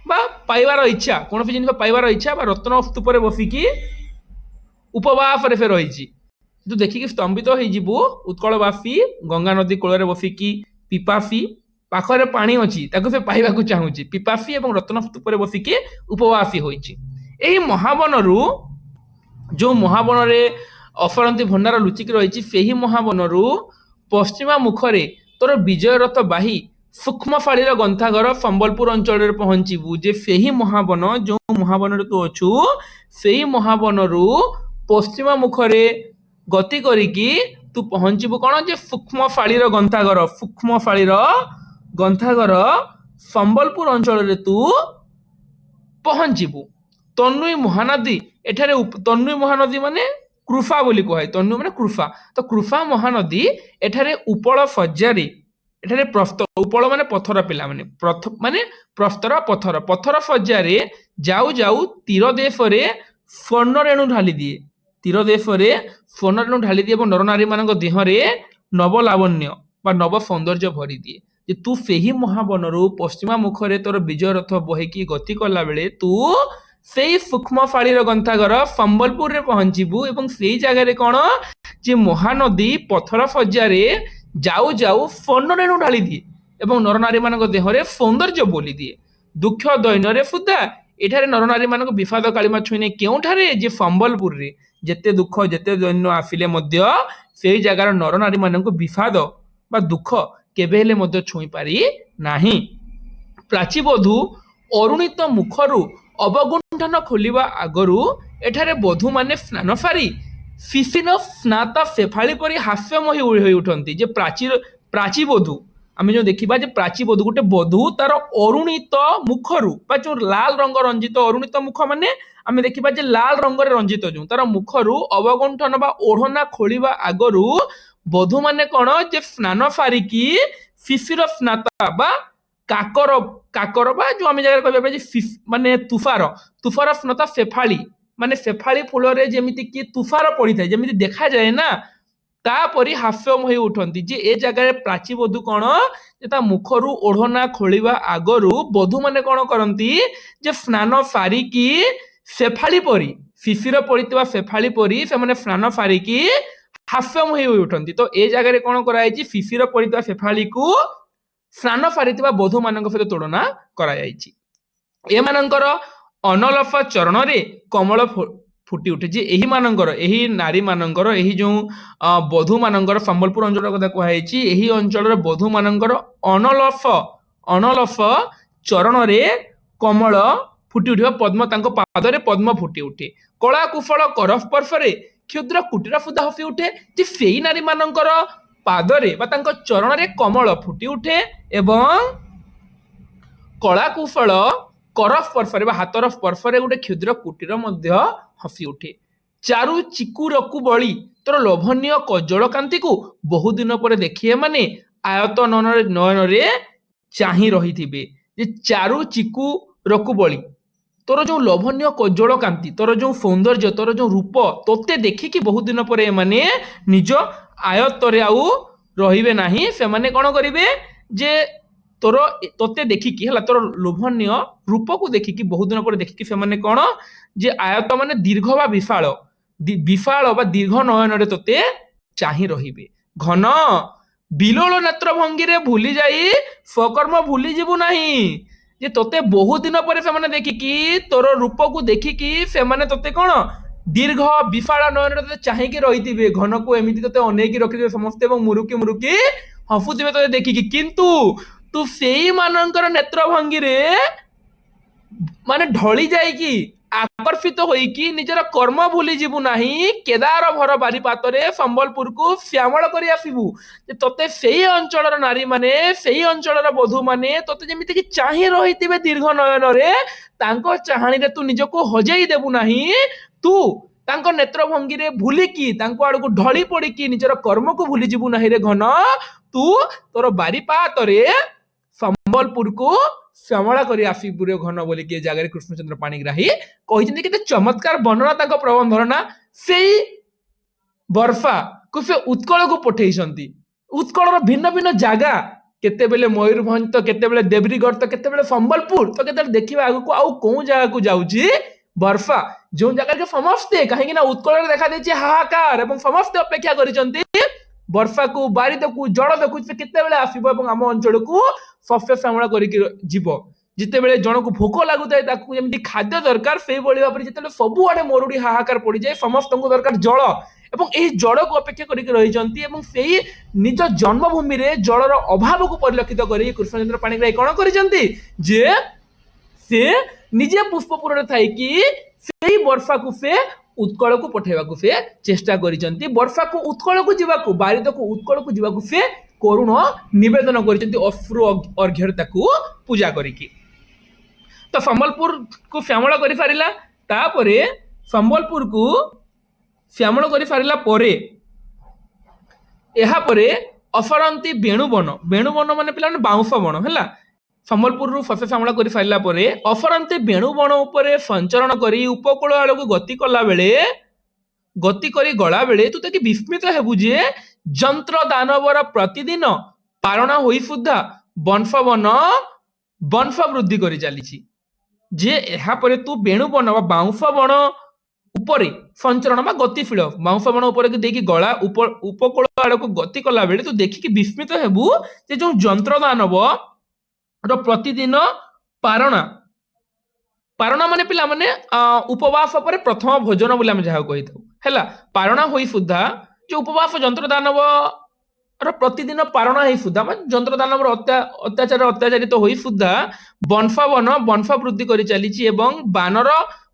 बा पाइबार इच्छा कौन जिन पाइबार इच्छा रत्न स्तूप बसिकी उपवास रे रही तू देखिकी स्तंभित हो उत्कलवासी गंगा नदी कूल बसिकी पिपासी पाखरे पानी अच्छी से पाइबा चाहूँगी पिपासी और रत्न स्तूप बसिकी उपवासी होई महावनरू जो महावन में अफरंती भंडार लुचिकी रही से ही महावनरू पश्चिमा मुखरे तोर विजय रथ बाही सूक्ष्म फाड़ीर गंथाघर संबलपुर अंचल पहुंचबू जे से ही महावन जो महावन तू अच्छु से ही महावनरू पश्चिमा मुखरे गति करिकी तू पहुंचबू कौन जे सूक्ष्म फाड़ीर गंथाघर संबलपुर अंचल तू पहुंचबू तन्नुई महानदी एठारे तन्नुई महानदी माने कृफा बोली कहे तन्नु माने कृफा तो कृफा महानदी एठारे उपल सज्जारे एठारे प्रस्तर उपल माने पथर पिला माने प्रस्तर पथर पथर सज्जारे जाऊ जाऊ तीर देश स्वर्ण रेणु ढाली दिए तीर देश स्वर्ण रेणु ढाली दिए और नरनारी मान देहरे नवलावण्य बा नव सौंदर्य भरी दिए जे तू से ही महावनरू पश्चिमा मुखरे तोर विजय रथ बहिकी गति कला बेले तू से सूक्ष्म फाड़ीर गंथाघर संबलपुर रे पहुंचबू एवं से जगह कौन जे महानदी पथर सज्जारे जाऊ जाऊ स्वर्ण रेणु ढाली दिए एवं नरनारी मान देहरे सौंदर्य बोली दिए दुख दैन्य सुधा एठारे नरनारी मान विषाद कालिमा छुईने केउठारे जे संबलपुर रे जेते दुख जेते दैन्य आसिले मध्य से जगार नरनारी मान विषाद बा दुख केबे हेले मध्य छुई पारी नाही प्राचीबधू अरुणित मुखरू अवगुंठन खोलिबा आगरू एठारे बधू माने स्नान सारी शिशिन स्नाता शेफाली परी हास्यमयी होई उठंती जे प्राचीबधू आम जो देखा जे प्राचीबधू गोटे बधू तार अरुणित मुखरू बा जो लाल रंग रंजित अरुणित मुख माने आम देखा जे लाल रंग रंजित जो तार मुखरू अवगुंठन बा ओढ़ना खोलिबा आगरू बधू माने कौन जे स्नान सारिकी शिशिर स्नाता बा काकर काकर बा जो आम जगह कह माने तुफार स्नाता शेफाली माने शेफाली फूल रे जेमिति कि तुफार पड़ी थाए जेमिति देखा जाए ना तापरी हास्यमयी उठंती जे ए जगह प्राची बधू कौन जे ता मुखरू ओढ़ना खोलिबा आगरू बधू माने कौन करती जे स्नान सारिकी शेफाली परी शिशिर पड़िथिबा शेफाली परी से माने स्नान सारिकी हास्यमयी होई उठंती तो ए जगह कौन कराई शिशिर पड़िथिबा शेफाली को स्नान सारिथिबा बधू मानक सहित तुलना कराई एमानंकर अनलफ चरण रे कमल फुटी उठे जे एही मानंकर एही नारी मानंकर एही जो बधू मानंकर संबलपुर अंचल कथा कहैछि एही अंचल रे बधू मानंकर अनलफ चरण रे कमल फुटी उठिबा पद्म तांको पाद रे पद्म फुटी उठे कला कुफल कर स्पर्श रे क्षुद्र कुटीर सुधा हसी उठे जे सेही नारी मानंकर पाद रे बा तांको चरण रे कमल फुटी उठे एवं कला कुफल कर स्पर्श हाथर स्पर्श गोटे क्षुद्र कुटीर मध्य हसी उठे चारु चिकु रकु बड़ी तोर लोभनीय कजल कांति को बहु दिन पर देखिए माने आयत नयन रे चाही रही जे चारु चिकु रकु बड़ी तोर जो लोभनीय कजल कांति तोर जो सौंदर्य तोर जो रूप तोते देखिकी बहुत दिन पर माने निज आयत रे आउ रहिबे नाही से माने कोन करिवे जे तोर तोते देखिकी हला तोर लोभनीय रूप को देखिकी बहुत दिन पर देखिकी से माने कोन जे आयत माने दीर्घ बा विशाल बा दीर्घ नयन रे तोते चाही रहिबे घन बिलोल नेत्र भंगी रे भूली जाई स्वकर्म भूली जीवु नाही जे तोते बहुत दिन पर से माने देखिकी तोर रूप को देखिकी से माने तोते कोन दीर्घ विशाल नयन रे चाहिए रही घन को एमती तोते अनेक रखिथे समस्ते मुरुकी मुरुकी हसुवे तो देखिकी किंतु तू से मानकर नेत्र भंगी रे माने ढली जाइकी आकर्षित होइकी निजर कर्म भूली जीवु नाही केदार भर बारीपात रे संबलपुर को श्यामल करी आसीबू तोते सेही अंचलर नारी माने सेही अंचलर बधू माने तोते जेमिति कि चाहि रहिथिबे दीर्घ नयन रे तांको चाहाणी रे तू निजको हजेई देबु नाही तू तांको नेत्र भंगी रे भूलिकी तांको आड़को ढली पड़िकी निजर कर्म को भूली जीवु नाही रे घन तू तोर बारीपात रे ସମ୍ବଲପୁର को श्यामला करी आफिपुर घन बोली कि जगह कृष्णचंद्र पाणिग्राही कहते कि चमत्कार वर्णना प्रबंधर ना से बर्फा को से उत्कल को पठेई उत्कल भिन्न भिन्न जगह केतेबेले मयूरभंज तो केतेबेले देवरीगढ़ तो केतेबेले संबलपुर तो केते देखिबा आगु को आउ कोन जगह को जाउची बर्फा जो जगह के समस्ते कहीं ना उत्कल रे देखा देछि हाहाकार एवं समस्ते अपेक्षा करिसंती बर्फा को बारिद को जल देखु से केतेबेले आसीबो एवं आम अंचल को सफे श्यामला करिक जीवो जितेबेले जन को भोक लागुताय ताकू जेमती खाद्य दरकार से भली भाबरे जितेबेले सबु आडे मरुडी हाहाकार पड़ी जाए समस्तको दरकार जल एवं एही जल को अपेक्षा करिक रहिसंती एवं सेही निज जन्मभूमि रे जलर अभाव को परिलक्षित करी कृष्णचंद्र पाणिग्राही कोन करिसंती जे से निजे पुष्पपुर रे थाई कि सेही बर्फा को से उत्कल को पठेवा को से चेष्टा करिसंती बर्फा को उत्कल को जीवा को बारिद को उत्कल को जीवा को से करुण निवेदन करिसंती अश्रु अर्घ्य ताकू पूजा करिकी तो संबलपुर को श्यामला करि फारिला तापरे संबलपुर को श्यामल करि फारिला परे एहा परे अफरंती बेणुबन माने पिला बाउंस बन हैला संबलपुर रु सफे श्यामला करि फारिला परे अफरंती बेणुबन उपरे संचरण करी उपकूल आड़ को गति कला बेले गति करी गला बेले तू ताकि विस्मित हेबु जे जंत्र दानवर प्रतिदिन पारणा होई सुद्धा वंशवन वंश वृद्धि करी चली जे एहा परे तू बेणुबन बाउंस बन उपरे संचरण बा गतिशील बाउंस बन उपरे देखि गला उपकूल आड़ को गति कला बेले तू देखिकी विस्मित हेबु जे जो जंत्र दानव रो प्रतिदिन पारणा पारणा माने पिला माने उपवास पर प्रथम भोजन बोली आम जहाँ कही था पारणा होई सुद्धा जो उपवास जंत्र दानव प्रतिदिन पारणा होई सुद्धा जंत्र दानव अत्याचार अत्याचारित तो होई सुद्धा वंशवन वंश वृद्धि करी चली एवं बानर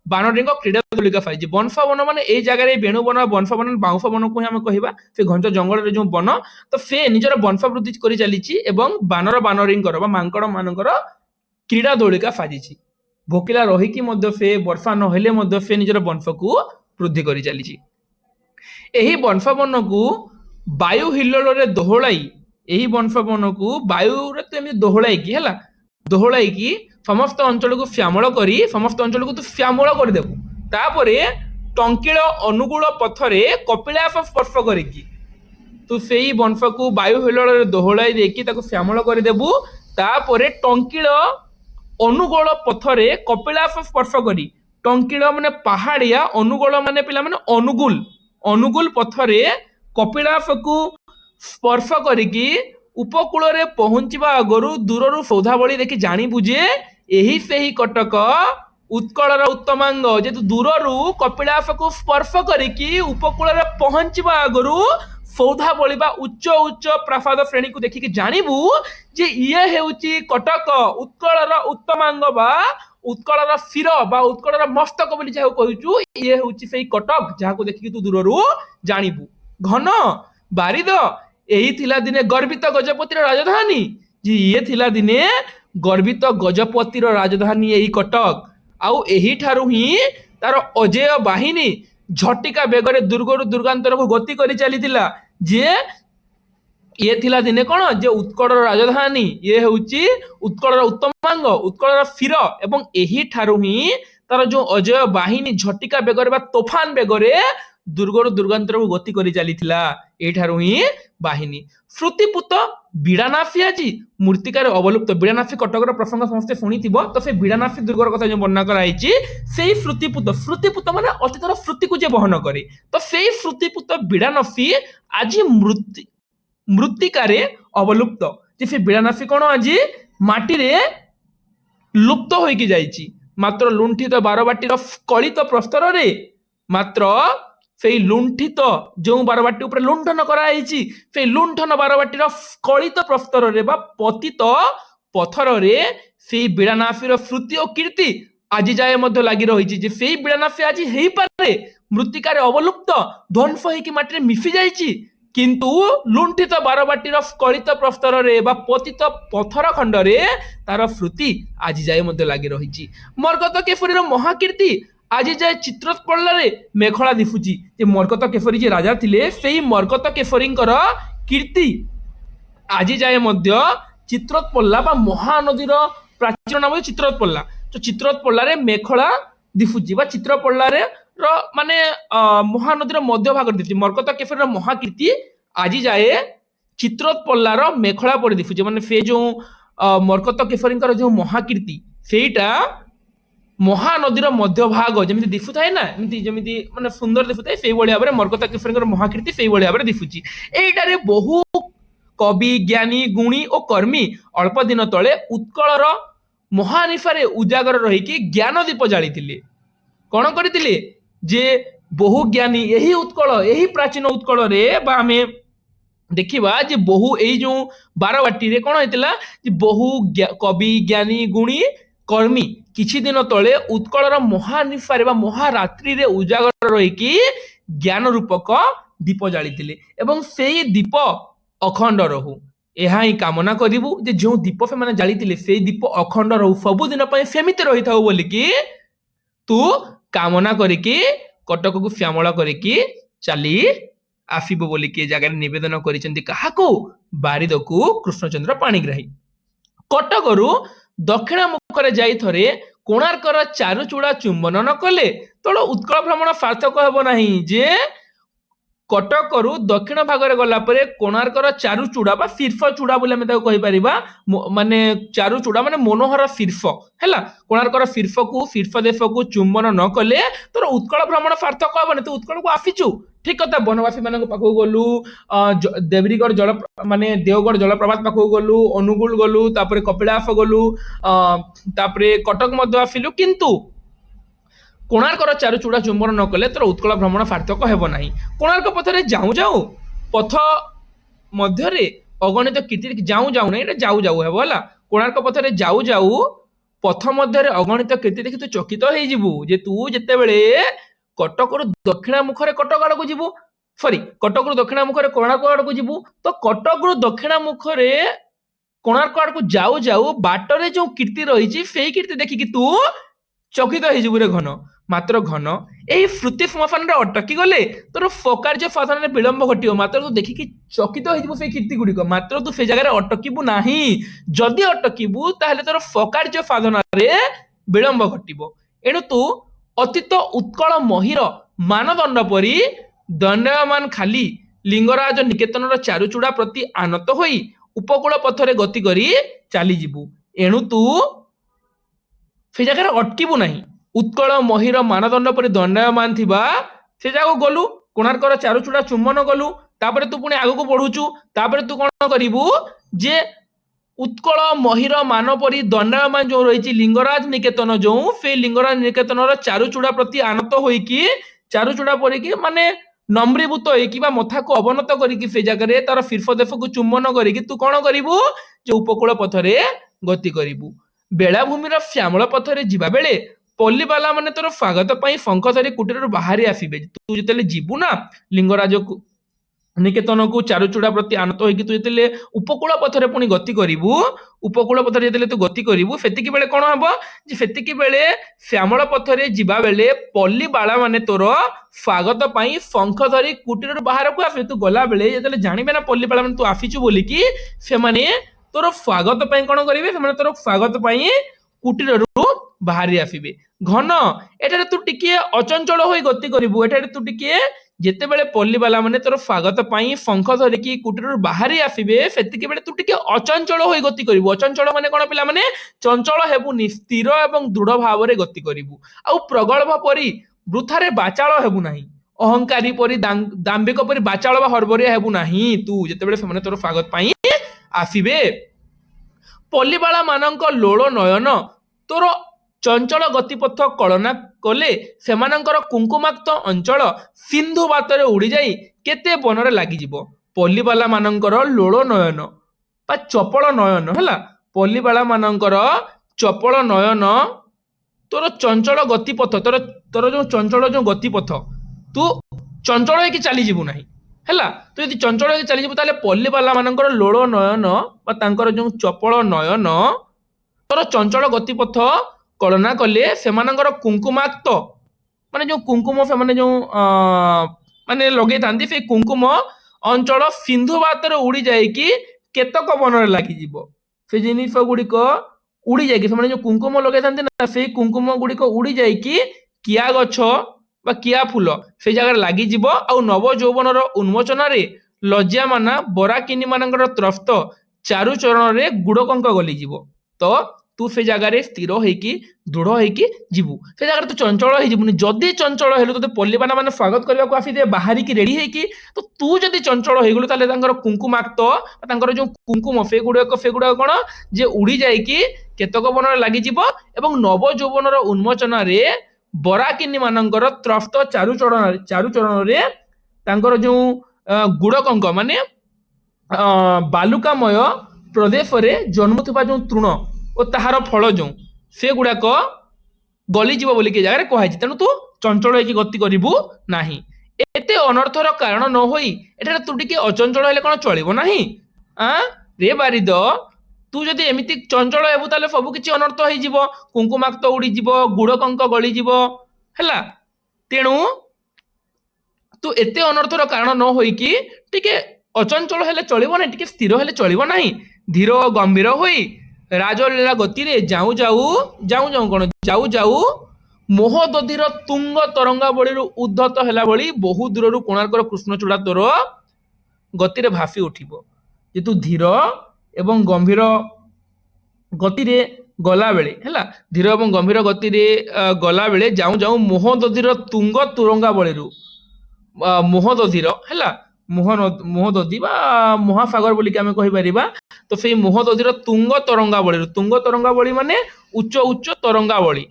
बानरी क्रीड़ा तुलिका पाई वंशवन माने ए जगह बेणुबन वंशवन बाउंस बन को आम कह से घंच जंगल जो बन तो से निजर वंश वृद्धि करी चली एवं बानर बानरी मांकड़ मानकर क्रीड़ा दोलिका साजिची भोकिला रहीकि से वर्षा नहेले से निजर वंश को वृद्धि करी चली एही वंशवन को वायु हिल्लोल रे दोहलाई एही वंशवन को वायु रे तो एमि दोहलाई की समस्त अंचल को श्यामल करी समस्त अंचल को तो श्यामल कर देबु तापरे टंकिल अनुकूल पथरे कपिलास स्पर्श करिकी तू सेही वंश को वायु हिल्लोल रे दोहलाई देकी ताको श्यामल कर देबु तापरे टंकिल अनुगोल पथरे कपिलास स्पर्श करी टंकिल माने पहाड़िया अनुगोल माने पिला माने अनुगुल पथरे कपिलास को स्पर्श करिकी उपकूल रे पहुंचवा आगरु दूररु सौधावली देखि जानी बुझे एही सेही कटक उत्कलर उत्तमांग जेतु दूररु कपिलास को स्पर्श करिकी उपकूल रे पहुंचवा आगरु सौधावली बा उच्च उच्च प्रासाद श्रेणी को देखिकी जानिबु जे इए हेउची कटक उत्कलर उत्तमांग बा उत्कलर शिर बा उत्कलर मस्तक बोली जाहु कहूछु इए हेउची सेही कटक जाहाको देखिकी तू दूररु जानिबु घन बारिद एही थिला दिने गर्वित गजपतिर राजधानी जी ये थिला दिने गर्वित गजपतिर राजधानी एही कटक आउ एही ठारु ही तार अजेय बाहिनी झटिका बेगरे दुर्गरु दुर्गांतर को गति करी चलीथिला जे ये थिला दिने कोन जे उत्कलर राजधानी ये हेउची उत्कलर उत्तमांग उत्कलर शिर एवं एही ठारु ही तार जो अजय बाहिनी झटिका बेगरे बा तोफान बेगरे दुर्गरु दुर्गांतर को गति करी चलीथिला एठारु ही बाहिनी श्रुतिपुत बिड़ानाफी आज मूर्तिकार अवलुप्त बिड़ानाफी कटकर प्रसंग समस्ते शुणिथिबो तो से बिड़ानाफी दुर्गर कथा जो वर्णना कराइछि सेही श्रुतिपुत माने अतीतर श्रुति को जे बहन करे तो सेही श्रुतिपुत बिड़ानाफी आज मृत्तिकारे अवलुप्त जे से बिड़ानाफी कोन आज माटी रे लुप्त होइकी जाइछि मात्र लुंठित बारबाटीर कलित प्रस्तर रे मात्र से लुंठित जो बारबाटी उपर लुंठन कराइछि से लुंठन बारबाटीर कलित प्रस्तर रे बा पतित पथर रे से बिड़ानाफीर श्रुति और कीर्ति आज जाए मध्य लागि रहिछि जे से बिड़ानाफी आज हेई पारे मृत्तिकार अवलुप्त ध्वंस होइकी माटी रे मिसि जाइछि किंतु लुंठित बारबाटीर कलित प्रस्तर रे बा पतित पथर खंड रे तार श्रुति आज जाए मध्य लागि रहिछि मरकत केफरीर महाकीर्ति आज जाए चित्रकला मेखला दिशुची मरकत केशरी जे राजा थिले सेही मरकत केशरींकर कीर्ति आज जाए मध्य ଚିତ୍ରୋତ୍ପଲ୍ଲା ବା ମହାନଦୀର ପ୍ରାଚୀନ ନାମ ହେଉଛି ଚିତ୍ରୋତ୍ପଲ୍ଲା। ତ ଚିତ୍ରୋତ୍ପଲ୍ଲାରେ ମେଖଳା ଦିଶୁଛି ବା ଚିତ୍ରପଲ୍ଲାରେ ମାନେ ମହାନଦୀର ମଧ୍ୟ ଭାଗରେ ଦିଶୁଛି। ମରକତ କେଫେର ମହାକୀର୍ତ୍ତି ଆଜି ଯାଏ ଚିତ୍ରୋତ୍ପଲ୍ଲାର ମେଖଳା ପରି ଦିଶୁଛି। ମାନେ ସେ ଯୋଉ ମରକତ କେଫରୀଙ୍କର ଯୋଉ ମହାକୀର୍ତ୍ତି ସେଇଟା ମହାନଦୀର ମଧ୍ୟ ଭାଗ ଯେମିତି ଦିଶୁଥାଏ ନା, ଯେମିତି ମାନେ ସୁନ୍ଦର ଦିଶୁଥାଏ, ସେଇଭଳି ଭାବରେ ମରକତ କେଫରୀଙ୍କର ମହାକୀର୍ତ୍ତି ସେଇଭଳି ଭାବରେ ଦିଶୁଛି। ଏଇଟାରେ ବହୁ କବି, ଜ୍ଞାନୀ, ଗୁଣୀ ଓ କର୍ମୀ ଅଳ୍ପ ଦିନ ତଳେ ଉତ୍କଳର ମହାନିଶାରେ ଉଜାଗର ରହିକି ଜ୍ଞାନ ଦୀପ ଜାଳିଥିଲେ। କଣ କରିଥିଲେ? ଯେ ବହୁ ଜ୍ଞାନୀ ଏହି ଉତ୍କଳ, ଏହି ପ୍ରାଚୀନ ଉତ୍କଳରେ ବା ଆମେ ଦେଖିବା ଯେ ବହୁ ଏଇ ଯୋଉ ବାରବାଟୀରେ କଣ ହେଇଥିଲା ଯେ ବହୁ କବି, ଜ୍ଞାନୀ, ଗୁଣୀ, କର୍ମୀ କିଛି ଦିନ ତଳେ ଉତ୍କଳର ମହାନିଶାରେ ବା ମହାରାତ୍ରିରେ ଉଜାଗର ରହିକି ଜ୍ଞାନ ରୂପକ ଦୀପ ଜାଳିଥିଲେ ଏବଂ ସେଇ ଦୀପ ଅଖଣ୍ଡ ରହୁ। ଏହା ହିଁ କାମନା କରିବୁ ଯେ ଯେଉଁ ଦୀପ ସେମାନେ ଜାଳିଥିଲେ ସେଇ ଦୀପ ଅଖଣ୍ଡ ରହୁ, ସବୁଦିନ ପାଇଁ ସେମିତି ରହିଥାଉ ବୋଲିକି ତୁ କାମନା କରିକି କଟକକୁ ଶ୍ୟାମଳ କରିକି ଚାଲି ଆସିବ ବୋଲିକି ଏ ଜାଗାରେ ନିବେଦନ କରିଛନ୍ତି। କାହାକୁ? ବାରିଦକୁ କୃଷ୍ଣଚନ୍ଦ୍ର ପାଣିଗ୍ରାହୀ। କଟକରୁ ଦକ୍ଷିଣ ମୁଖରେ ଯାଇ ଥରେ କୋଣାର୍କର ଚାରୁଚୂଡା ଚୁମ୍ବନ ନ କଲେ ତୋର ଉତ୍କଳ ଭ୍ରମଣ ସାର୍ଥକ ହେବ ନାହିଁ। ଯେ କଟକରୁ ଦକ୍ଷିଣ ଭାଗରେ ଗଲା ପରେ କୋଣାର୍କର ଚାରୁଚୂଡା ବା ଶୀର୍ଷ ଚୂଡା ବୋଲି ଆମେ ତାକୁ କହିପାରିବା, ମାନେ ଚାରୁଚୂଡା ମାନେ ମନୋହର ଶୀର୍ଷ ହେଲା। କୋଣାର୍କର ଶୀର୍ଷ ଦେଶକୁ ଚୁମ୍ବନ ନ କଲେ ତୋର ଉତ୍କଳ ଭ୍ରମଣ ସାର୍ଥକ ହବନି। ତୁ ଉତ୍କଳକୁ ଆସିଛୁ ଠିକ କଥା, ବନବାସୀ ମାନଙ୍କ ପାଖକୁ ଗଲୁ, ଦେବୀଗଡ଼ ମାନେ ଦେଓଗଡ଼ ଜଳପ୍ରପାତ ପାଖକୁ ଗଲୁ, ଅନୁଗୁଳ ଗଲୁ, ତାପରେ କପିଳାସ ଗଲୁ, ତାପରେ କଟକ ମଧ୍ୟ ଆସିଲୁ, କିନ୍ତୁ କୋଣାର୍କର ଚାରୁଚୂଡା ଚୁମ୍ବନ ନ କଲେ ତୋର ଉତ୍କଳ ଭ୍ରମଣ ସାର୍ଥକ ହେବ ନାହିଁ। କୋଣାର୍କ ପଥରେ ଯାଉ ଯାଉ ପଥ ମଧ୍ୟରେ ଅଗଣିତ କୀର୍ତ୍ତି ଯାଉ ଯାଉ ନାହିଁ, ଏଇଟା ଯାଉ ଯାଉ ହେବ ହେଲା। କୋଣାର୍କ ପଥରେ ଯାଉ ଯାଉ ପଥ ମଧ୍ୟରେ ଅଗଣିତ କୀର୍ତ୍ତି ଦେଖି ତୁ ଚକିତ ହେଇଯିବୁ। ଯେ ତୁ ଯେତେବେଳେ କଟକରୁ ଦକ୍ଷିଣ ମୁଖରେ କଟକ ଆଡକୁ ଯିବୁ, କଟକରୁ ଦକ୍ଷିଣ ମୁଖରେ କୋଣାର୍କ ଆଡକୁ ଯିବୁ, ତ କଟକରୁ ଦକ୍ଷିଣ ମୁଖରେ କୋଣାର୍କ ଆଡକୁ ଯାଉ ଯାଉ ବାଟରେ ଯୋଉ କୀର୍ତ୍ତି ରହିଛି ସେଇ କୀର୍ତ୍ତି ଦେଖିକି ତୁ ଚକିତ ହେଇଯିବୁ ରେ ଘନ। ମାତ୍ର ଘନ ଏହି ଶ୍ରୁତି ଶ୍ମଶାନରେ ଅଟକି ଗଲେ ତୋର ସ୍ୱକାର୍ଯ୍ୟ ସାଧନରେ ବିଳମ୍ବ ଘଟିବ। ମାତ୍ର ତୁ ଦେଖିକି ଚକିତ ହେଇଯିବୁ ସେଇ କୀର୍ତ୍ତି ଗୁଡିକ, ମାତ୍ର ତୁ ସେ ଜାଗାରେ ଅଟକିବୁ ନାହିଁ। ଯଦି ଅଟକିବୁ ତାହେଲେ ତୋର ସ୍ୱକାର୍ଯ୍ୟ ସାଧନରେ ବିଳମ୍ବ ଘଟିବ। ଏଣୁ ତୁ ଅତୀତ ଉତ୍କଳ ମହିର ମାନଦଣ୍ଡ ପରି ଦଣ୍ଡାୟମାନ ଖାଲି ଲିଙ୍ଗରାଜ ନିକେତନର ଚାରୁଚୂଡା ପ୍ରତି ଆନତ ହୋଇ ଉପକୂଳ ପଥରେ ଗତି କରି ଚାଲିଯିବୁ। ଏଣୁ ତୁ ସେ ଜାଗାରେ ଅଟକିବୁ ନାହିଁ। ଉତ୍କଳ ମହିର ମାନଦଣ୍ଡ ପରି ଦଣ୍ଡାୟମାନ ଥିବା ସେ ଜାଗାକୁ ଗଲୁ, କୋଣାର୍କର ଚାରୁଚୂଡା ଚୁମ୍ବନ କଲୁ, ତାପରେ ତୁ ପୁଣି ଆଗକୁ ବଢୁଛୁ, ତାପରେ ତୁ କଣ କରିବୁ ଯେ ଉତ୍କଳ ମହିର ମାନ ପରି ଦଣ୍ଡାୟମାନ ଯୋଉ ରହିଛି ଲିଙ୍ଗରାଜ ନିକେତନ, ଯୋଉ ସେଇ ଲିଙ୍ଗରାଜ ନିକେତନର ଚାରୁଚୂଡା ପ୍ରତି ଆନତ ହୋଇକି ଚାରୁଚୂଡା ପରିକି ମାନେ ନମ୍ରୀଭୂତ ହେଇକି ବା ମଥାକୁ ଅବନତ କରିକି ସେ ଜାଗାରେ ତାର ଶୀର୍ଷ ଦେଶକୁ ଚୁମ୍ବନ କରିକି ତୁ କଣ କରିବୁ ଯେ ଉପକୂଳ ପଥରେ ଗତି କରିବୁ। ବେଳାଭୂମିର ଶ୍ୟାମଳ ପଥରେ ଯିବା ବେଳେ ପଲ୍ଲୀବାଲା ମାନେ ତୋର ସ୍ୱାଗତ ପାଇଁ ଶଙ୍ଖ ଧରି କୁଟୀରରୁ ବାହାରି ଆସିବେ। ତୁ ଯେତେବେଳେ ଯିବୁ ନା ଲିଙ୍ଗରାଜକୁ ନିକେତନକୁ ଚାରୁଚୂଡା ପ୍ରତି ଆନତ ହେଇକି ତୁ ଯେତେବେଳେ ଉପକୂଳ ପଥରେ ପୁଣି ଗତି କରିବୁ, ଉପକୂଳ ପଥରେ ଯେତେବେଳେ ତୁ ଗତି କରିବୁ ସେତିକି ବେଳେ କଣ ହବ ଯେ ସେତିକି ବେଳେ ଶ୍ୟାମଳ ପଥରେ ଯିବା ବେଳେ ପଲ୍ଲୀବାଳା ମାନେ ତୋର ସ୍ୱାଗତ ପାଇଁ ଶଙ୍ଖ ଧରି କୁଟୀରରୁ ବାହାରକୁ ଆସିବେ। ତୁ ଗଲା ବେଳେ ଯେତେବେଳେ ଜାଣିବେ ନା ପଲ୍ଲୀବାଳା ମାନେ ତୁ ଆସିଛୁ ବୋଲିକି, ସେମାନେ ତୋର ସ୍ୱାଗତ ପାଇଁ କଣ କରିବେ, ସେମାନେ ତୋର ସ୍ୱାଗତ ପାଇଁ କୁଟୀରରୁ ବାହାରି ଆସିବେ। ଘନ ଏଠାରେ ତୁ ଟିକେ ଅଚଞ୍ଚଳ ହୋଇ ଗତି କରିବୁ। ଏଠାରେ ତୁ ଟିକେ ଯେତେବେଳେ ପଲ୍ଲୀବାଲା ମାନେ ତୋର ସ୍ୱାଗତ ପାଇଁ ଶଙ୍ଖ ଧରିକି କୁଟୀରରୁ ବାହାରି ଆସିବେ ସେତିକି ବେଳେ ତୁ ଟିକେ ଅଚଞ୍ଚଳ ହୋଇ ଗତି କରିବୁ। ଅଚଞ୍ଚଳ ମାନେ କଣ ପିଲାମାନେ? ଚଞ୍ଚଳ ହେବୁନି, ସ୍ଥିର ଏବଂ ଦୃଢ ଭାବରେ ଗତି କରିବୁ। ଆଉ ପ୍ରଗଳ୍ଭ ପରି ବୃଥାରେ ବାଚାଳ ହେବୁ ନାହିଁ, ଅହଙ୍କାରୀ ପରି ଦାମ୍ଭିକ ପରି ବାଚାଳ ବା ହର୍ବରିଆ ହେବୁ ନାହିଁ ତୁ ଯେତେବେଳେ ସେମାନେ ତୋର ସ୍ୱାଗତ ପାଇଁ ଆସିବେ। ପଲ୍ଲୀବାଳା ମାନଙ୍କ ଲୋଳ ନୟନ ତୋର ଚଞ୍ଚଳ ଗତିପଥ କଳନା କଲେ ସେମାନଙ୍କର କୁଙ୍କୁମାକ୍ତ ଅଞ୍ଚଳ ସିନ୍ଧୁ ବାତରେ ଉଡ଼ିଯାଇ କେତେ ବନରେ ଲାଗିଯିବ। ପଲ୍ଲୀବାଲା ମାନଙ୍କର ଲୋଳ ନୟନ ବା ଚପଳ ନୟନ ହେଲା, ପଲ୍ଲୀବାଲା ମାନଙ୍କର ଚପଳ ନୟନ ତୋର ଚଞ୍ଚଳ ଗତିପଥ, ତୋର ଯୋଉ ଚଞ୍ଚଳ ଯୋଉ ଗତିପଥ, ତୁ ଚଞ୍ଚଳ ହେଇକି ଚାଲିଯିବୁ ନାହିଁ ହେଲା। ତୁ ଯଦି ଚଞ୍ଚଳ ହେଇକି ଚାଲିଯିବୁ ତାହେଲେ ପଲ୍ଲୀବାଲା ମାନଙ୍କର ଲୋଳ ନୟନ ବା ତାଙ୍କର ଯୋଉ ଚପଳ ନୟନ ତୋର ଚଞ୍ଚଳ ଗତିପଥ କଳନା କଲେ ସେମାନଙ୍କର କୁଙ୍କୁମାକ୍ତ ମାନେ ଯୋଉ କୁଙ୍କୁମ ସେମାନେ ଯୋଉ ମାନେ ଲଗେଇଥାନ୍ତି ସେଇ କୁଙ୍କୁମ ଅଞ୍ଚଳ ସିନ୍ଧୁ ବାତରେ ଉଡି ଯାଇକି କେତକ ବନରେ ଲାଗିଯିବ। ସେ ଜିନିଷ ଗୁଡ଼ିକ ଉଡ଼ି ଯାଇକି ସେମାନେ ଯେଉଁ କୁଙ୍କୁମ ଲଗାଇଥାନ୍ତି ନା ସେଇ କୁଙ୍କୁମ ଗୁଡ଼ିକ ଉଡ଼ି ଯାଇକି କିଆ ଗଛ ବା କିଆ ଫୁଲ ସେଇ ଜାଗାରେ ଲାଗିଯିବ ଆଉ ନବ ଯୌବନର ଉନ୍ମୋଚନରେ ଲଜ୍ଜାମାନା ବରାକିନୀ ମାନଙ୍କର ତ୍ରସ୍ତ ଚାରୁଚରଣରେ ଗୁଡ଼କଙ୍କ ଗଲିଯିବ। ତ ତୁ ସେ ଜାଗାରେ ସ୍ଥିର ହେଇକି ଦୃଢ଼ ହେଇକି ଯିବୁ। ସେ ଜାଗାରେ ତୁ ଚଞ୍ଚଳ ହେଇଯିବୁନି। ଯଦି ଚଞ୍ଚଳ ହେଲୁ ତୋତେ ପଲ୍ଲୀବାନା ମାନେ ସ୍ୱାଗତ କରିବାକୁ ଆସିଥିବେ ବାହାରିକି ରେଡ଼ି ହେଇକି, ତ ତୁ ଯଦି ଚଞ୍ଚଳ ହେଇଗଲୁ ତାହେଲେ ତାଙ୍କର କୁଙ୍କୁମାକ୍ତ ତାଙ୍କର ଯେଉଁ କୁଙ୍କୁମ ସେଗୁଡ଼ାକ କ'ଣ ଯେ ଉଡ଼ି ଯାଇକି କେତକ ବନରେ ଲାଗିଯିବ ଏବଂ ନବ ଯୌବନର ଉନ୍ମୋଚନରେ ବରାକିନୀ ମାନଙ୍କର ତ୍ରସ୍ତ ଚାରୁଚରଣରେ ତାଙ୍କର ଯେଉଁ ଗୁଡ଼କଙ୍କ ମାନେ ବାଲୁକାମୟ ପ୍ରଦେଶରେ ଜନ୍ମୁଥିବା ଯେଉଁ ତୃଣ ଓ ତାହାର ଫଳ ଯେଉଁ ସେଗୁଡ଼ାକ ଗଲିଯିବ ବୋଲିକି ଏ ଜାଗାରେ କୁହାଯାଇଛି। ତେଣୁ ତୁ ଚଞ୍ଚଳ ହେଇକି ଗତି କରିବୁ ନାହିଁ। ଏତେ ଅନರ್ಥର କାରଣ ନ ହୋଇ ଏଠାରେ ତୁ ଟିକେ ଅଚଞ୍ଚଳ ହେଲେ କ'ଣ ଚଳିବ ନାହିଁ? ରେ ବାରିଦ, ତୁ ଯଦି ଏମିତି ଚଞ୍ଚଳ ହେବୁ ତାହେଲେ ସବୁ କିଛି ଅନର୍ଥ ହେଇଯିବ। କୁଙ୍କୁମାକ୍ତ ଉଡ଼ିଯିବ, ଗୁଡ଼କଙ୍କ ଗଳିଯିବ, ହେଲା। ତେଣୁ ତୁ ଏତେ ଅନರ್ಥର କାରଣ ନ ହୋଇକି ଟିକେ ଅଚଞ୍ଚଳ ହେଲେ ଚଳିବ ନାହିଁ, ଟିକେ ସ୍ଥିର ହେଲେ ଚଳିବ ନାହିଁ। ଧୀର ଗମ୍ଭୀର ହୋଇ ରାଜଲୀଳା ଗତିରେ ଯାଉ ଯାଉ ମୋହଦଧିର ତୁଙ୍ଗ ତରଙ୍ଗାବଳୀରୁ ଉଦ୍ଧତ ହେଲା ଭଳି ବହୁ ଦୂରରୁ କୋଣାର୍କର କୃଷ୍ଣଚୂଡ଼ା ତୋର ଗତିରେ ଭାସି ଉଠିବ। ଯେ ତୁ ଧୀର ଏବଂ ଗମ୍ଭୀର ଗତିରେ ଗଲାବେଳେ, ହେଲା, ଧୀର ଏବଂ ଗମ୍ଭୀର ଗତିରେ ଗଲାବେଳେ ଯାଉ ଯାଉ ମୋହଦଧିର ତୁଙ୍ଗ ତରଙ୍ଗାବଳୀରୁ ମୋହଦଧିର, ହେଲା, ମୋହଦଧି ବା ମହାସାଗର ବୋଲିକି ଆମେ କହିପାରିବା। ତ ସେଇ ମୋହଦଧିର ତୁଙ୍ଗ ତରଙ୍ଗାବଳୀ ମାନେ ଉଚ୍ଚ ଉଚ୍ଚ ତରଙ୍ଗାବଳୀ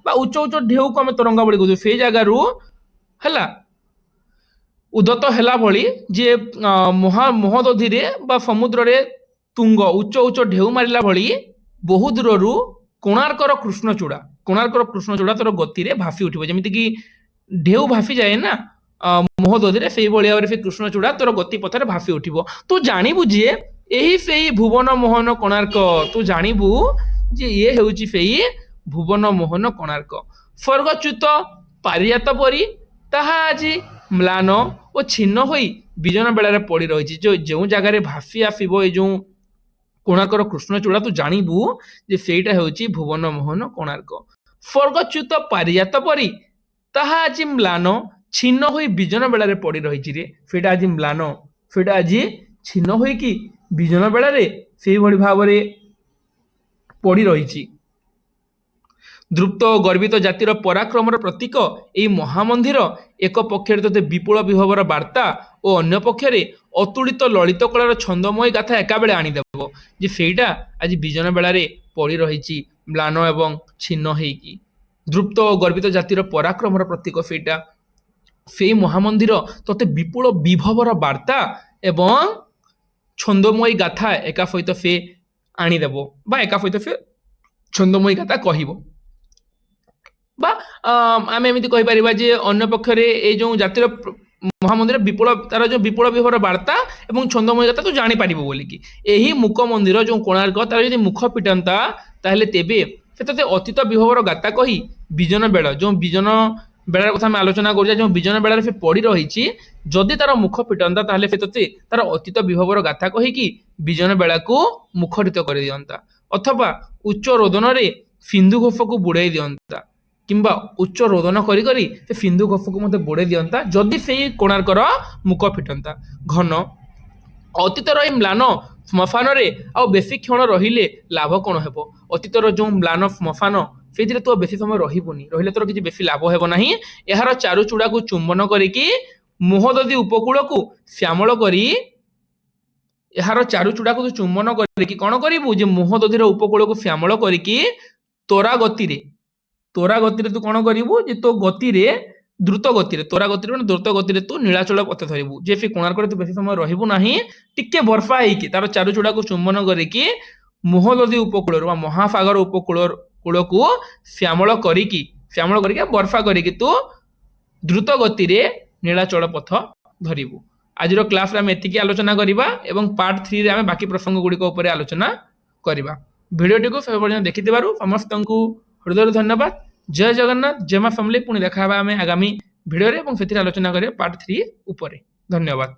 ବା ଉଚ୍ଚ ଉଚ୍ଚ ଢେଉକୁ ଆମେ ତରଙ୍ଗାବଳୀ କହୁଛୁ। ସେଇ ଜାଗାରୁ, ହେଲା, ଉଦ୍ଧତ ହେଲା ଭଳି ଯେ ମୋହଦଧିରେ ବା ସମୁଦ୍ରରେ ତୁଙ୍ଗ ଉଚ୍ଚ ଉଚ୍ଚ ଢେଉ ମାରିଲା ଭଳି ବହୁ ଦୂରରୁ କୋଣାର୍କର କୃଷ୍ଣଚୂଡ଼ା ତୋର ଗତିରେ ଭାସି ଉଠିବ। ଯେମିତିକି ଢେଉ ଭାସି ଯାଏ ନା ମୋହଦଧିରେ, ସେଇଭଳି ଭାବରେ ସେ କୃଷ୍ଣଚୂଡ଼ା ତୋର ଗତି ପଥରେ ଭାସି ଉଠିବ। ତୁ ଜାଣିବୁ ଯେ ଏହି ସେଇ ଭୁବନ ମୋହନ କୋଣାର୍କ। ତୁ ଜାଣିବୁ ଯେ ଇଏ ହେଉଛି ସେଇ ଭୁବନ ମୋହନ କୋଣାର୍କ। ସ୍ୱର୍ଗଚ୍ୟୁତ ପାରିଜାତ ପରି ତାହା ଆଜି ମ୍ଳାନ ଓ ଛିନ୍ନ ହୋଇ ବିଜନ ବେଳାରେ ପଡ଼ି ରହିଛି। ଯେଉଁ ଜାଗାରେ ଭାସି ଆସିବ ଏଇ ଯେଉଁ କୋଣାର୍କର କୃଷ୍ଣଚୂଡ଼ା, ତୁ ଜାଣିବୁ ଯେ ସେଇଟା ହେଉଛି ଭୁବନ ମୋହନ କୋଣାର୍କ। ସ୍ୱର୍ଗଚ୍ୟୁତ ପାରିଜାତ ପରି ତାହା ଆଜି ମ୍ଳାନ ଛିନ୍ନ ହୋଇ ବିଜନ ବେଳାରେ ପଡ଼ି ରହିଛି ରେ। ସେଇଟା ଆଜି ମ୍ଳାନ, ସେଇଟା ଆଜି ଛିନ୍ନ ହୋଇକି ବିଜନ ବେଳାରେ ସେଇଭଳି ଭାବରେ ପଡ଼ି ରହିଛି। ଦୃପ୍ତ ଓ ଗର୍ବିତ ଜାତିର ପରାକ୍ରମର ପ୍ରତୀକ ଏହି ମହାମନ୍ଦିର ଏକ ପକ୍ଷରେ ତୋତେ ବିପୁଳ ବିଭବର ବାର୍ତ୍ତା ଓ ଅନ୍ୟ ପକ୍ଷରେ ଅତୁଳିତ ଲଳିତ କଳାର ଛନ୍ଦମୟ ଗାଥା ଏକାବେଳେ ଆଣିଦେବ। ଯେ ସେଇଟା ଆଜି ବିଜନ ବେଳାରେ ପଡ଼ି ରହିଛି ମ୍ଳାନ ଏବଂ ଛିନ୍ନ ହେଇକି। ଦୃପ୍ତ ଓ ଗର୍ବିତ ଜାତିର ପରାକ୍ରମର ପ୍ରତୀକ ସେଇଟା। ସେଇ ମହାମନ୍ଦିର ତୋତେ ବିପୁଳ ବିଭବର ବାର୍ତ୍ତା ଏବଂ ଛନ୍ଦମୟୀ ଗାଥା ଏକା ସହିତ ସେ ଆଣିଦେବ ବା ଏକା ସହିତ ସେ ଛନ୍ଦମୟୀ ଗାଥା କହିବ। ବା ଆମେ ଏମିତି କହିପାରିବା ଯେ ଅନ୍ୟ ପକ୍ଷରେ ଏଇ ଯେଉଁ ଜାତିର ମହାମନ୍ଦିର ତାର ଯେଉଁ ବିପୁଳ ବିଭବର ବାର୍ତ୍ତା ଏବଂ ଛନ୍ଦମୟୀ ଗାଥା ତୁ ଜାଣିପାରିବୁ ବୋଲିକି। ଏହି ମୁକ ମନ୍ଦିର ଯେଉଁ କୋଣାର୍କ, ତାର ଯଦି ମୁଖ ଫିଟନ୍ତା ତାହେଲେ ତେବେ ସେ ତୋତେ ଅତୀତ ବିଭବର ଗାଥା କହି ବିଜନ ବେଳାର କଥା ଆମେ ଆଲୋଚନା କରୁଛେ। ଯେଉଁ ବିଜନ ବେଳାରେ ସେ ପଡ଼ି ରହିଛି, ଯଦି ତାର ମୁଖ ଫିଟନ୍ତା ତାହେଲେ ସେ ତୋତେ ତାର ଅତୀତ ବିଭବର ଗାଥା କହିକି ବିଜନ ବେଳାକୁ ମୁଖରିତ କରିଦିଅନ୍ତା, ଅଥବା ଉଚ୍ଚ ରୋଦନରେ ସିନ୍ଧୁ ଘୋଷକୁ ବୁଡ଼େଇ ଦିଅନ୍ତା, କିମ୍ବା ଉଚ୍ଚ ରୋଦନ କରି କରି ସେ ସିନ୍ଧୁ ଘୋଷକୁ ମଧ୍ୟ ବୁଡ଼େଇ ଦିଅନ୍ତା ଯଦି ସେଇ କୋଣାର୍କର ମୁଖ ଫିଟନ୍ତା। ଘନ ଅତୀତର ଏହି ମ୍ଳାନ ଶ୍ମଶାନରେ ଆଉ ବେଶୀ କ୍ଷଣ ରହିଲେ ଲାଭ କ'ଣ ହେବ? ଅତୀତର ଯେଉଁ ମ୍ଳାନ ଶ୍ମଶାନ, ସେଇଥିରେ ତୁ ବେଶୀ ସମୟ ରହିବୁନି, ରହିଲେ ତୋର କିଛି ବେଶୀ ଲାଭ ହେବ ନାହିଁ। ଏହାର ଚାରୁଚୂଡ଼ାକୁ ଚୁମ୍ବନ କରିକି ମୋହଦଧି ଉପକୂଳକୁ ଶ୍ୟାମଳ କରି, ଏହାର ଚାରୁଚୂଡ଼ାକୁ ତୁ ଚୁମ୍ବନ କରିକି କ'ଣ କରିବୁ ଯେ ମୋହଦଧିର ଉପକୂଳକୁ ଶ୍ୟାମଳ କରିକି ତୋରା ଗତିରେ ତୁ କ'ଣ କରିବୁ ଯେ ତୋ ଗତିରେ ଦ୍ରୁତ ଗତିରେ ତୁ ନୀଳାଚଳ ପଥ ଧରିବୁ। ଯେ ସେ କୋଣାର୍କରେ ତୁ ବେଶୀ ସମୟ ରହିବୁ ନାହିଁ, ଟିକେ ବର୍ଷା ହେଇକି ତାର ଚାରୁଚୂଡ଼ାକୁ ଚୁମ୍ବନ କରିକି ମୋହଦଧି ଉପକୂଳରୁ ବା ମହାସାଗର ଉପକୂଳକୁ ଶ୍ୟାମଳ କରିକି ବର୍ଷା କରିକି ତୁ ଦ୍ରୁତ ଗତିରେ ନୀଳାଚଳ ପଥ ଧରିବୁ। ଆଜିର କ୍ଲାସରେ ଆମେ ଏତିକି ଆଲୋଚନା କରିବା ଏବଂ ପାର୍ଟ 3ରେ ଆମେ ବାକି ପ୍ରସଙ୍ଗ ଗୁଡ଼ିକ ଉପରେ ଆଲୋଚନା କରିବା। ଭିଡ଼ିଓଟିକୁ ସବୁବେଳେ ଦେଖିଥିବାରୁ ସମସ୍ତଙ୍କୁ ହୃଦୟରୁ ଧନ୍ୟବାଦ। ଜୟ ଜଗନ୍ନାଥ, ଜୟ ମା ସମଲେଇ। ପୁଣି ଦେଖା ହେବା ଆମେ ଆଗାମୀ ଭିଡ଼ିଓରେ ଏବଂ ସେଥିରେ ଆଲୋଚନା କରିବା ପାର୍ଟ 3 ଉପରେ। ଧନ୍ୟବାଦ।